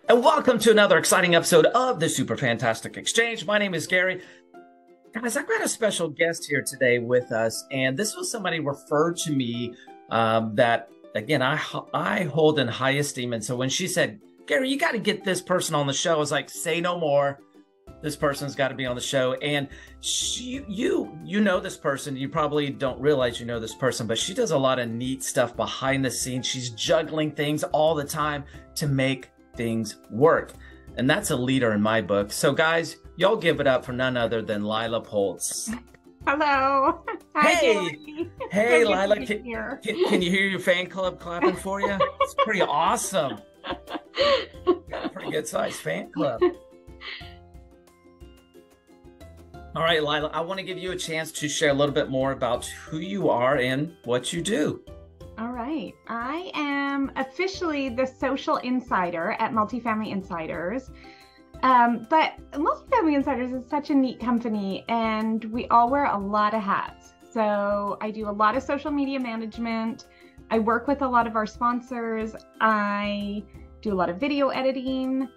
And welcome to another exciting episode of the Super Fantastic Exchange. My name is Gary. Guys, I've got a special guest here today with us, and this was somebody referred to me that, again, I hold in high esteem. And so when she said, Gary, you got to get this person on the show, I was like, say no more. This person's got to be on the show. And you know this person. You probably don't realize you know this person, but she does a lot of neat stuff behind the scenes. She's juggling things all the time to make things work. And that's a leader in my book. So guys, y'all give it up for none other than Lilah Poltz. Hello. Hi, Hey, Gary. hey, So good Lilah, to be here. can you hear your fan club clapping for you? It's pretty awesome. Got a pretty good sized fan club. All right, Lilah, I want to give you a chance to share a little bit more about who you are and what you do. All right. I am officially the social insider at Multifamily Insiders. But Multifamily Insiders is such a neat company, and we all wear a lot of hats. So I do a lot of social media management. I work with a lot of our sponsors. I do a lot of video editing.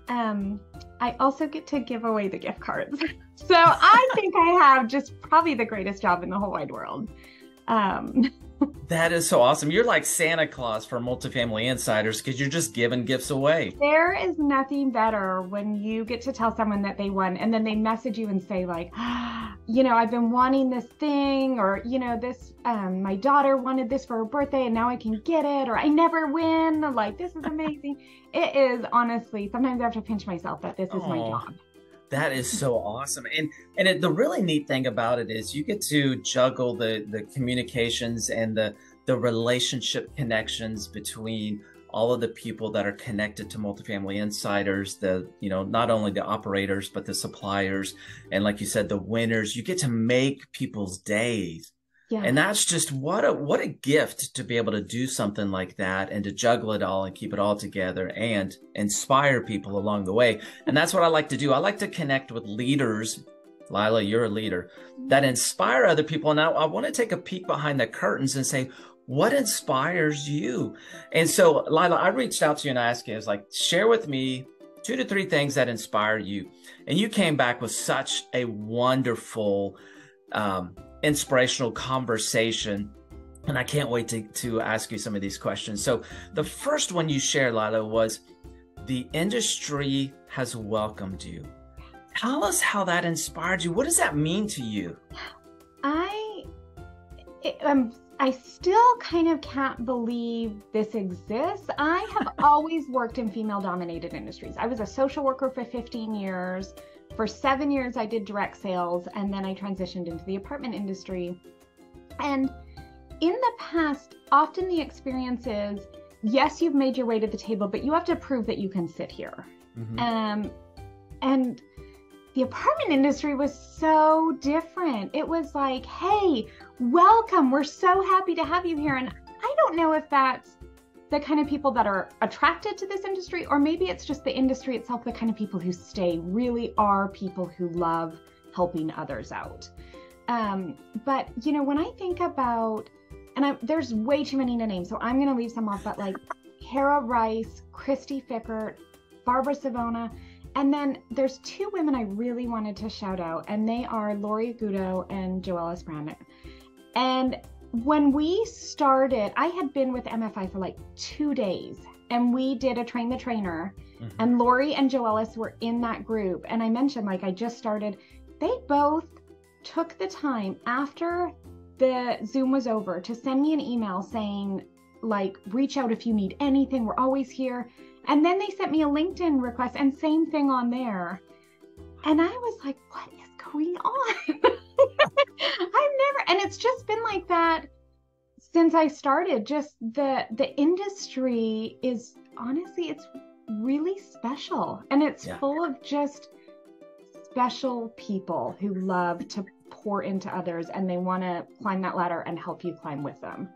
I also get to give away the gift cards. So I think I have just probably the greatest job in the whole wide world. That is so awesome. You're like Santa Claus for Multifamily Insiders because you're just giving gifts away. There is nothing better when you get to tell someone that they won and then they message you and say like, I've been wanting this thing, or, this, my daughter wanted this for her birthday and now I can get it, or I never win. Like, this is amazing. It is, honestly, sometimes I have to pinch myself that this is my job. That is so awesome. And the really neat thing about it is you get to juggle the communications and the relationship connections between all of the people that are connected to Multifamily Insiders, not only the operators, but the suppliers. And like you said, the winners. You get to make people's days. Yeah. And that's just what a gift to be able to do something like that and to juggle it all and keep it all together and inspire people along the way. And that's what I like to do. I like to connect with leaders. Lilah, you're a leader that inspire other people. And I want to take a peek behind the curtains and say, what inspires you? And so, Lilah, I reached out to you and I asked you, I was like, share with me 2 to 3 things that inspire you. And you came back with such a wonderful, inspirational conversation. And I can't wait to ask you some of these questions. So the first one you shared, Lilah, was the industry has welcomed you. Tell us how that inspired you. What does that mean to you? I still kind of can't believe this exists. I have always worked in female-dominated industries. I was a social worker for 15 years. For 7 years, I did direct sales, and then I transitioned into the apartment industry. And in the past, often the experience is, yes, you've made your way to the table, but you have to prove that you can sit here. Mm-hmm. And the apartment industry was so different. It was like, hey, welcome. We're so happy to have you here. And I don't know if that's the kind of people that are attracted to this industry, or maybe it's just the industry itself, the kind of people who stay really are people who love helping others out. But, when I think about, and there's way too many to name, so I'm going to leave some off, but like Kara Rice, Christy Fickert, Barbara Savona, and then there's 2 women I really wanted to shout out, and they are Lori Agudo and Joella Sprandon. And when we started, I had been with MFI for like 2 days, and we did a train the trainer, and Lori and Joellis were in that group. And I mentioned, like, I just started, they both took the time after the Zoom was over to send me an email saying, like, reach out if you need anything, we're always here. And then they sent me a LinkedIn request, and same thing on there. And I was like, what is going on? And it's just been like that since I started. Just the industry is, honestly, it's really special, and it's full of just special people who love to pour into others, and they want to climb that ladder and help you climb with them.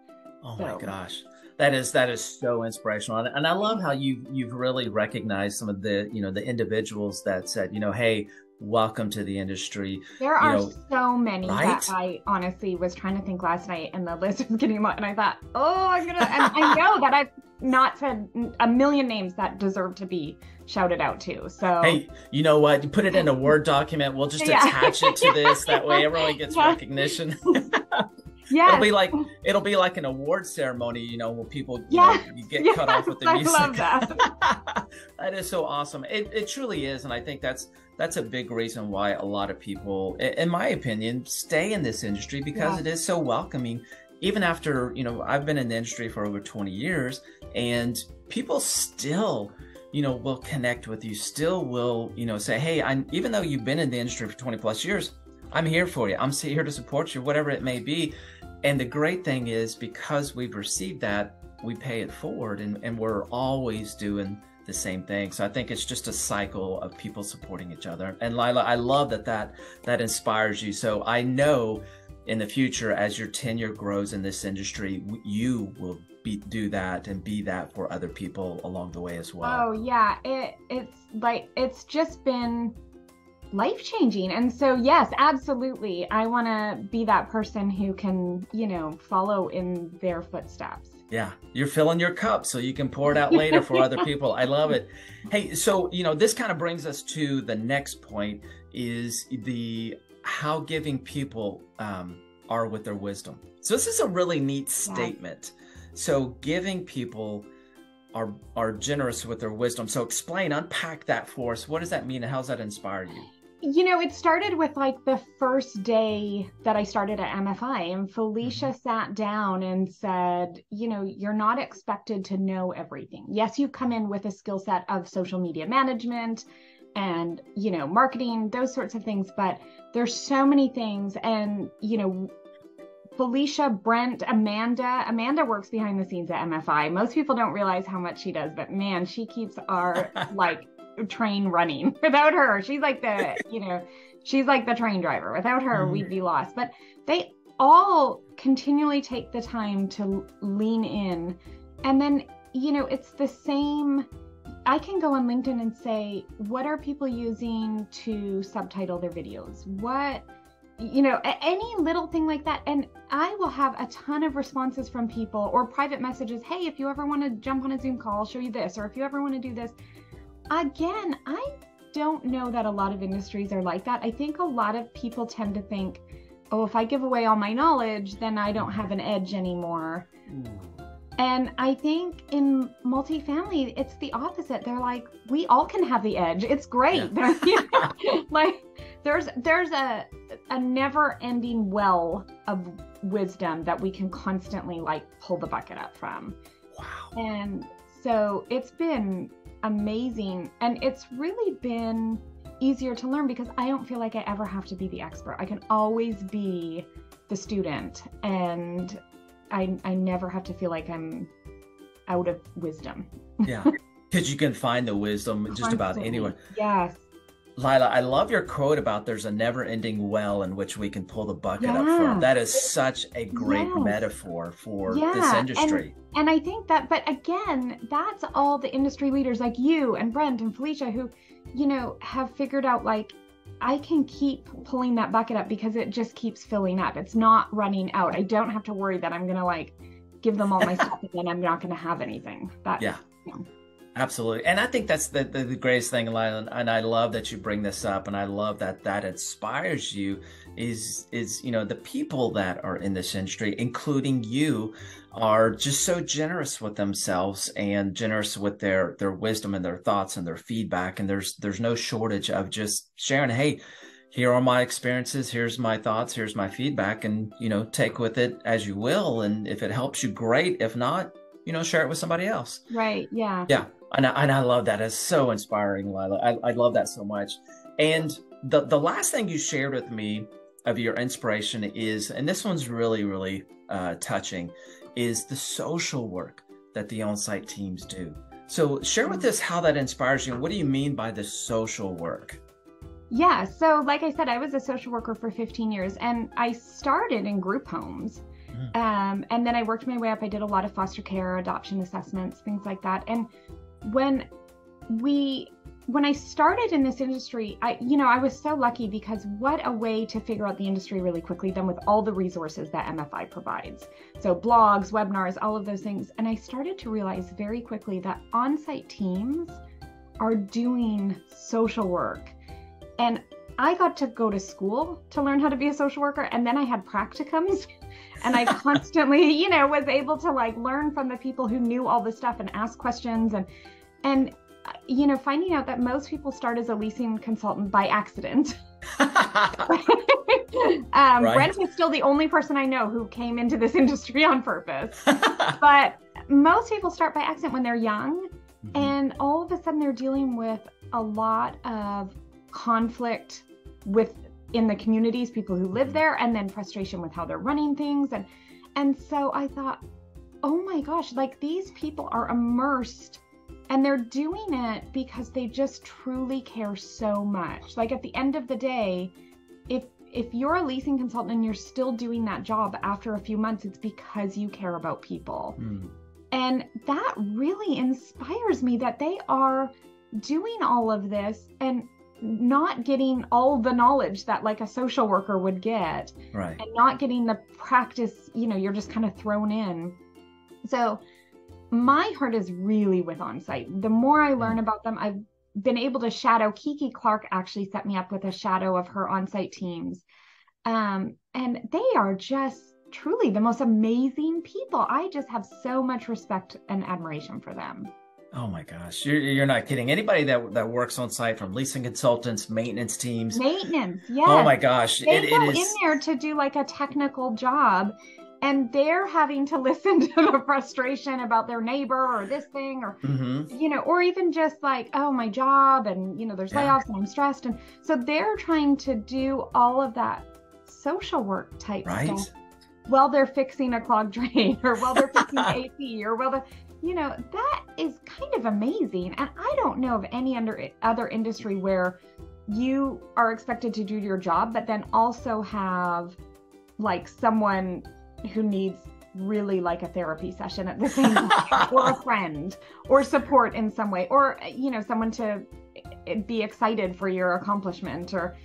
My gosh. That is so inspirational. And I love how you've really recognized some of the, the individuals that said, hey, welcome to the industry. There You are know, so many that right? I honestly was trying to think last night, and the list was getting long, and I thought, oh, I'm gonna, and I know that I've not said a million names that deserve to be shouted out to. So, Hey, you know what? You put it in a Word document. We'll just yeah. attach it to this. That way everyone gets Yeah. recognition. It'll Yes. be like it'll be like an award ceremony, you know, where people, Yeah. you get Yes. cut off with the I music. love that. That is so awesome. It truly is, and I think that's a big reason why a lot of people, in my opinion, stay in this industry because Yeah. it is so welcoming. Even after, I've been in the industry for over 20 years, and people still, will connect with you, still will, say, hey, even though you've been in the industry for 20 plus years, I'm here for you. I'm here to support you, whatever it may be. And the great thing is, because we've received that, we pay it forward, and we're always doing the same thing. So I think it's just a cycle of people supporting each other. And Lilah, I love that inspires you. So I know in the future, as your tenure grows in this industry, you will do that and be that for other people along the way as well. Oh yeah, it's just been life-changing. And so yes, absolutely, I want to be that person who can, follow in their footsteps. Yeah, you're filling your cup so you can pour it out later for other people. I love it. Hey, so this kind of brings us to the next point, is how giving people are with their wisdom. So this is a really neat statement. So giving people are generous with their wisdom. So unpack that for us. What does that mean, and how does that inspire you? It started with like the first day that I started at MFI, and Felicia sat down and said, you're not expected to know everything. Yes, you've come in with a skill set of social media management and, marketing, those sorts of things, but there's so many things. And, Felicia, Brent, Amanda works behind the scenes at MFI. Most people don't realize how much she does, but man, she keeps our train running. Without her, she's like the train driver. Without her, we'd be lost. But they all continually take the time to lean in. And then, it's the same. I can go on LinkedIn and say, what are people using to subtitle their videos? What, any little thing like that. And I will have a ton of responses from people, or private messages. Hey, if you ever want to jump on a Zoom call, I'll show you this. Or if you ever want to do this. Again, I don't know that a lot of industries are like that. I think a lot of people tend to think, oh, if I give away all my knowledge, then I don't have an edge anymore. And I think in multifamily, it's the opposite. They're like, we all can have the edge. It's great. Yeah. Like there's a never-ending well of wisdom that we can constantly pull the bucket up from. Wow. And so it's been amazing, and it's really been easier to learn because I don't feel like I ever have to be the expert. I can always be the student, and I never have to feel like I'm out of wisdom. Yeah, because you can find the wisdom just about anywhere. Yes. Lilah, I love your quote about there's a never-ending well in which we can pull the bucket up from. That is such a great metaphor for this industry. And I think that, but again, that's all the industry leaders like you and Brent and Felicia who, have figured out I can keep pulling that bucket up because it just keeps filling up. It's not running out. I don't have to worry that I'm going to give them all my stuff and then I'm not going to have anything. Absolutely. And I think that's the greatest thing, Lilah, and I love that you bring this up, and I love that inspires you is the people that are in this industry, including you, are just so generous with themselves and generous with their wisdom and their thoughts and their feedback. And there's no shortage of just sharing, hey, here are my experiences, here's my thoughts, here's my feedback, and take with it as you will. And if it helps you, great. If not, share it with somebody else. Right. Yeah. Yeah. And I love that. It's so inspiring, Lilah. I love that so much. And the last thing you shared with me of your inspiration is, and this one's really, really touching, is the social work that the on-site teams do. So share with us how that inspires you. What do you mean by the social work? Yeah. So like I said, I was a social worker for 15 years, and I started in group homes. And then I worked my way up. I did a lot of foster care, adoption assessments, things like that. And when we when I started in this industry, I was so lucky because what a way to figure out the industry really quickly, then with all the resources that MFI provides. So blogs, webinars, all of those things. And I started to realize very quickly that on-site teams are doing social work. And I got to go to school to learn how to be a social worker. And then I had practicums and I constantly, was able to like learn from the people who knew all this stuff and ask questions and finding out that most people start as a leasing consultant by accident. Right. Brent is still the only person I know who came into this industry on purpose. But most people start by accident when they're young. Mm-hmm. And all of a sudden they're dealing with a lot of conflict in the communities, people who live there, and then frustration with how they're running things. And so I thought, oh my gosh, like these people are immersed and they're doing it because they just truly care so much. Like at the end of the day, if you're a leasing consultant and you're still doing that job after a few months, it's because you care about people. Mm. And that really inspires me that they are doing all of this and not getting all the knowledge that like a social worker would get, right? And not getting the practice, you're just kind of thrown in. So my heart is really with on-site. The more I learn about them, I've been able to shadow. Kiki Clark actually set me up with a shadow of her on-site teams. And they are just truly the most amazing people. I just have so much respect and admiration for them. Oh my gosh, you're not kidding. Anybody that works on site, from leasing consultants, maintenance teams. Maintenance, yes. Oh my gosh. They go in there to do like a technical job and they're having to listen to the frustration about their neighbor or this thing or, or even just like, oh, my job and, there's layoffs and I'm stressed. And so they're trying to do all of that social work type stuff while they're fixing a clogged drain or while they're fixing AC or while that is kind of amazing. And I don't know of any other industry where you are expected to do your job, but then also have like someone who needs really like a therapy session at the same time or a friend or support in some way or, someone to be excited for your accomplishment or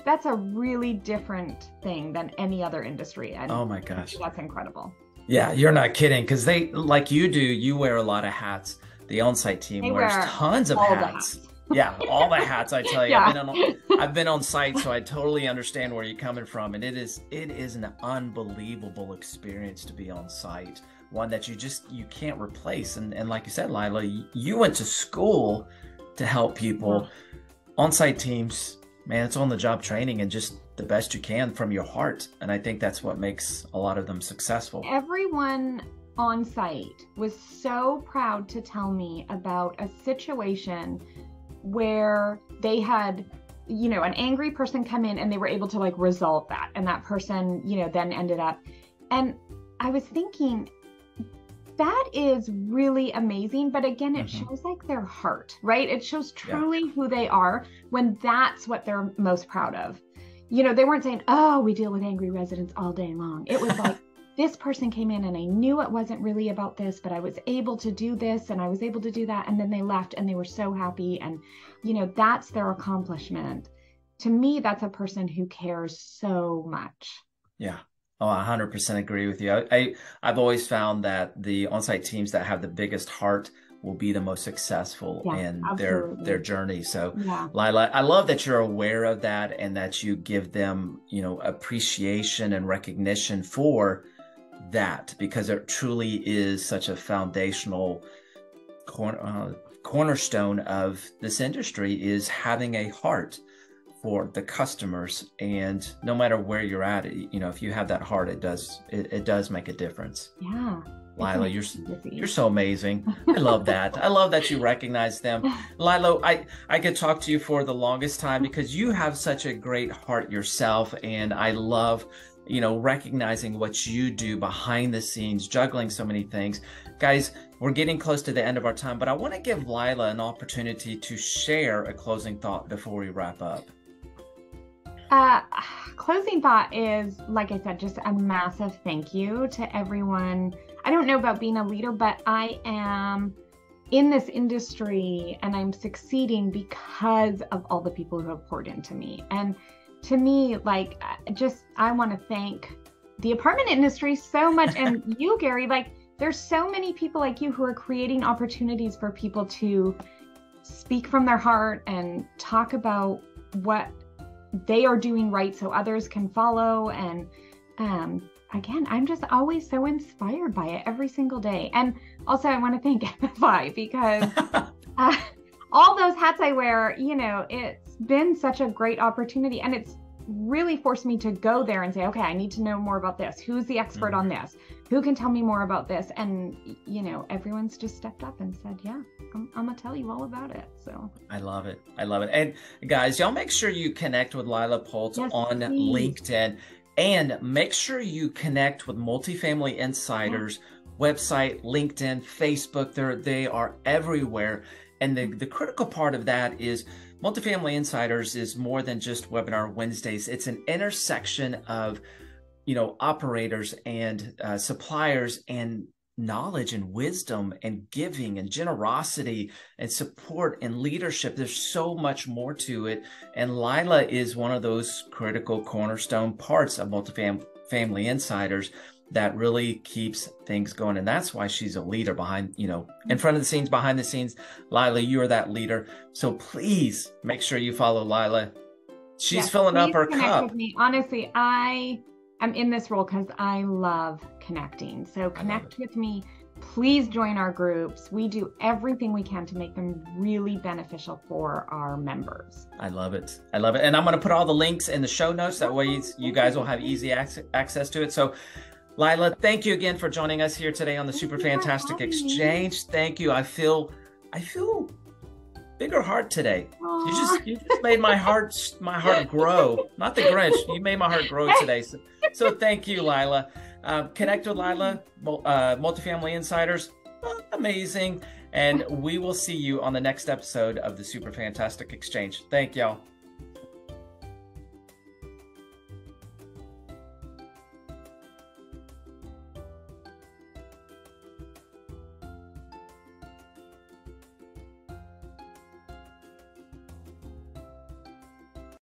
that's a really different thing than any other industry. And oh my gosh, that's incredible. Yeah, you're not kidding. Because they, like you do, you wear a lot of hats. The on-site team wears tons of hats. Yeah, all the hats, I tell you. Yeah. I've been on site, so I totally understand where you're coming from. And it is an unbelievable experience to be on site. One that you can't replace. And like you said, Lilah, you went to school to help people. Yeah. On-site teams, man, it's on-the-job training and just the best you can from your heart. And I think that's what makes a lot of them successful. Everyone on site was so proud to tell me about a situation where they had, an angry person come in and they were able to like resolve that. And that person, then ended up. And I was thinking, that is really amazing. But again, it shows like their heart, right? It shows truly who they are when that's what they're most proud of. They weren't saying, oh, we deal with angry residents all day long. It was like, this person came in and I knew it wasn't really about this, but I was able to do this and I was able to do that. And then they left and they were so happy. And, that's their accomplishment. To me, that's a person who cares so much. Yeah. Oh, 100% agree with you. I've always found that the on-site teams that have the biggest heart will be the most successful in their journey. So Lilah, I love that you're aware of that and that you give them, appreciation and recognition for that, because it truly is such a foundational cornerstone of this industry, is having a heart for the customers. And no matter where you're at, if you have that heart, it does make a difference. Yeah. Lilah, you're so amazing. I love that. I love that you recognize them. Lilah, I could talk to you for the longest time because you have such a great heart yourself. And I love, recognizing what you do behind the scenes, juggling so many things. Guys, we're getting close to the end of our time, but I want to give Lilah an opportunity to share a closing thought before we wrap up. Closing thought is, like I said, just a massive thank you to everyone. I don't know about being a leader, but I am in this industry and I'm succeeding because of all the people who have poured into me. And to me, like, I want to thank the apartment industry so much. And you, Gary, like, there's so many people like you who are creating opportunities for people to speak from their heart and talk about what they are doing right so others can follow. And again, I'm just always so inspired by it every single day. And also I want to thank MFI because all those hats I wear, you know, it's been such a great opportunity, and it's really forced me to go there and say, okay, I need to know more about this. Who's the expert on this? Who can tell me more about this? And, you know, everyone's just stepped up and said, yeah, I'm gonna tell you all about it. So I love it. I love it. And guys, y'all make sure you connect with Lilah Poltz on LinkedIn, and make sure you connect with Multifamily Insiders website, LinkedIn, Facebook. They are everywhere. And the critical part of that is Multifamily Insiders is more than just Webinar Wednesdays. It's an intersection of, you know, operators and suppliers, and knowledge and wisdom and giving and generosity and support and leadership. There's so much more to it. And Lilah is one of those critical cornerstone parts of Multifamily Insiders that really keeps things going. And that's why she's a leader behind, you know, in front of the scenes, behind the scenes. Lilah, you are that leader. So please make sure you follow Lilah. She's filling up her cup. With me. Honestly, I am in this role because I love connecting. So connect with me. Please join our groups. We do everything we can to make them really beneficial for our members. I love it. I love it. And I'm going to put all the links in the show notes. That way you guys will have easy access to it. So Lilah, thank you again for joining us here today on the Super Fantastic Exchange. Thank you. I feel bigger heart today. You just made my heart grow. Not the Grinch. You made my heart grow today. So thank you, Lilah. Connect with Lilah, Multifamily Insiders. Amazing. And we will see you on the next episode of the Super Fantastic Exchange. Thank y'all.